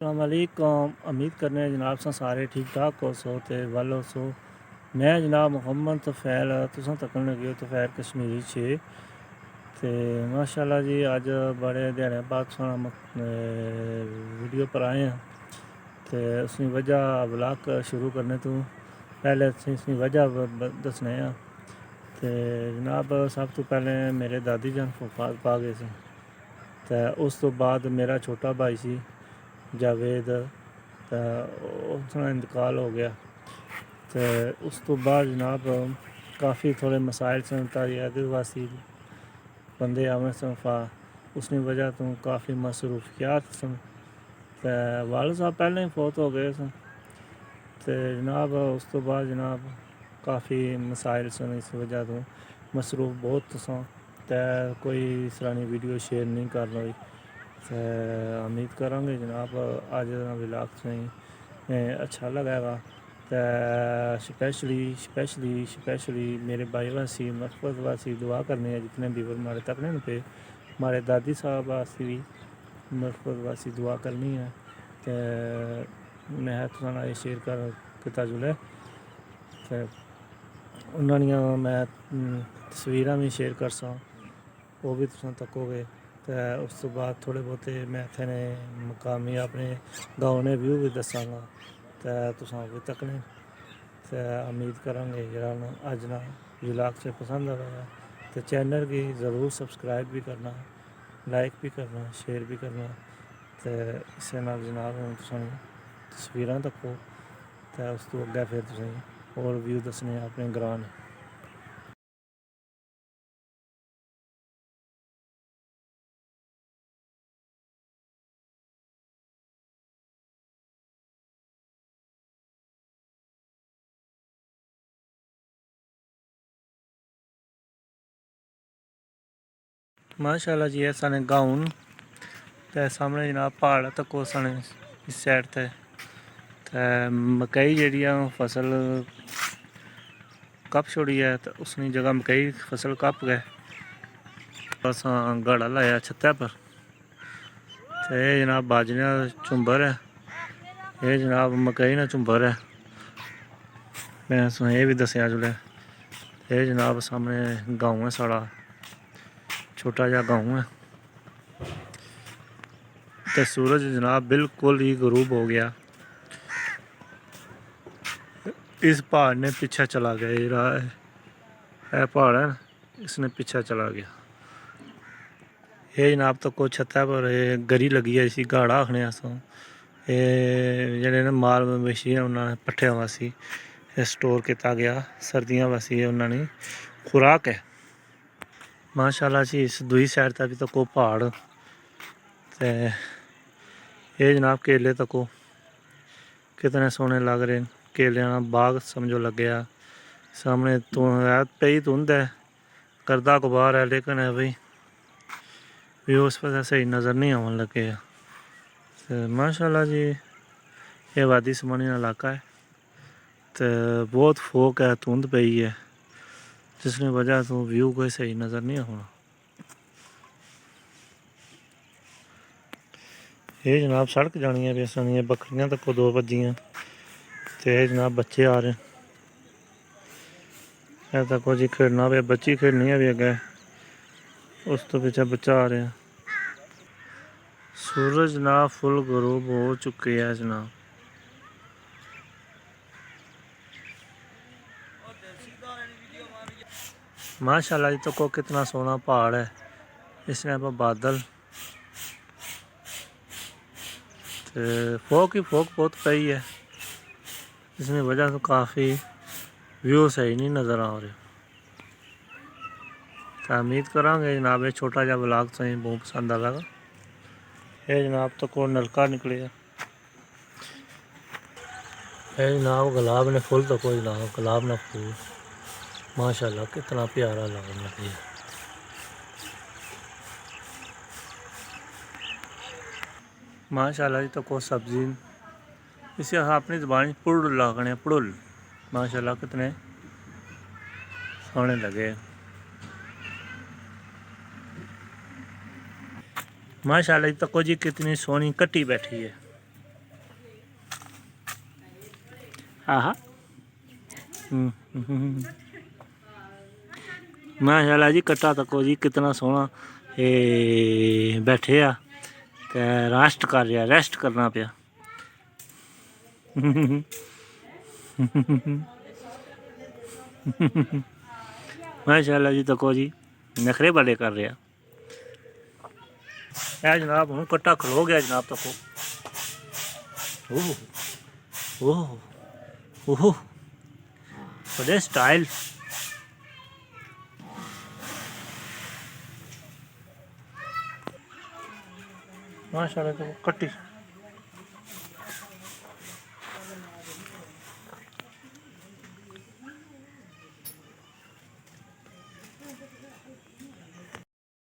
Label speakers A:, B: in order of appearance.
A: अस्सलामुअलैकुम। उम्मीद करने जनाब सा सारे ठीक ठाक हो सो ते वल हो सो। मैं जनाब मुहम्मद तुफैल तुसां तकन लगे तुफैल कश्मीरी छे ते माशाल्लाह जी अज बड़े ध्याड़े बाद वीडियो पर आए हैं तो उसकी वजह ब्लॉग शुरू करने तो पहले उसकी वजह दसने तो जनाब सब तो पहले मेरे दादी जान वफात पा गए थे तो उस तो बाद मेरा छोटा भाई सी जावेद तो उसका इंतकाल हो गया तो उस तो बाद जनाब काफ़ी थोड़े मसाइल सन आदिवासी बंदे आवे सन उसकी वजह तो काफ़ी मसरूफियात सन तो वाल साहब पहले ही फौत हो गए सन तो जनाब उस तो बाद जनाब काफ़ी मसाइल सन इस वजह तो मसरूफ बहुत सन तो कोई इस तरह वीडियो शेयर नहीं कर रही तो उम्मीद करांगे जनाब अज का व्लॉग तुसें अच्छा लगेगा तो स्पेशली मेरे भाई वासी मकबत वासी दुआ करने हैं जितने भी मारे तकने पे हमारे दादी साहब वासी भी मकबत वासी दुआ करनी है तो मैं थोड़ा ये शेयर कर किता जुले तो उन्होंने मैं तस्वीर भी शेयर कर सा वो भी तुम तकोगे तो उस तो बाद थोड़े बहुते मैं इतने मकामी अपने गाँव ने व्यू भी दसांगा तो तुम भी तकने तो उम्मीद करांगे जरा अज ना व्लॉग से पसंद आया तो चैनल की ज़रूर सब्सक्राइब भी करना लाइक भी करना शेयर भी करना तो इस जनाब तस्वीर तको तो उस तो अगे फिर तुम और व्यू दसने अपने ग्रां ने। माशाल्लाह जी ऐसा ने गाउन तो सामने जनाब पहाड़ तको सने इस साइड ते मकई जी फसल कप छोड़ी है तो उसनी जगह मकई फसल कप गए अस गाड़ा लाया छत्तै पर तो ये जनाब बाजरे झुंबर है ये जनाब मकई ना झुंबर है मैं ये भी दसिया जुले ये जनाब सामने गाँव है साड़ा छोटा जहा गाँव है तो सूरज जनाब बिल्कुल ही गरूब हो गया इस पहाड़ ने पीछे चला गया ये रहा है पहाड़ है इसने पीछे चला गया ये जनाब तो कुछ छत्ता पर गरी लगी है इसी गाड़ा आखने अस जेडे माल मवेशी है उन्होंने पट्ठिया वासी स्टोर किया गया सर्दियों वासी उन्होंने खुराक है माशाल्लाह जी। इस दूई साइड तक तो को पहाड़ ते ये जनाब केले तको कितने सोने लग रहे केलिया बाग समझो लग गया सामने तो पई धुंध है करदा गुबार है लेकिन है भाई भी उस पास सही नज़र नहीं आवन लगे तो माशाल्लाह जी ये वादी समानी इलाका है तो बहुत फोक है धुंध पई है जिसकी वजह तो व्यू कोई सही नज़र नहीं आना। ये जनाब सड़क जानी है बेसन बकरियां तक दो बजियां तो जनाब बच्चे आ रहे हैं तको जी खेलना पे बच्ची खेलनी है भी अगे उस तो पीछे बच्चा आ रहा है। सूरज जनाब फुल गरूब हो चुके है जनाब माशाल्लाह जी तो को कितना सोना पहाड़ है इसने पर बादल तो फोक ही फोक बहुत पई है इसकी वजह से काफ़ी व्यू सही नहीं नज़र आ रहे तो उम्मीद करांगे जनाब ये छोटा जहा ब्लॉग सही बहुत पसंद आएगा। ये जनाब तो को नलका निकले है ये जनाब गुलाब ने फूल तो कोई जनाब गुलाब ना फूल माशाल्लाह कितना प्यारा लगने लगी माशाल्लाह जी तो को सब्जी इसे अपनी ज़बान पुड़ लागने पुड़ुल माशाल्लाह कितने सोने लगे माशाल्लाह जी तको जी कितनी सोनी कट्टी बैठी है आहा माशाल्लाह जी कट्टा तको जी कितना सोहना बैठे आ ते रेस्ट कर रहा रेस्ट करना पिया माशाल्लाह जी तको जी नखरे बड़े कर रहा है जनाब हूँ कट्टा खलो गया जनाब तको ओह ओह ओह बड़े स्टाइल माशाल्लाह तो कट्टी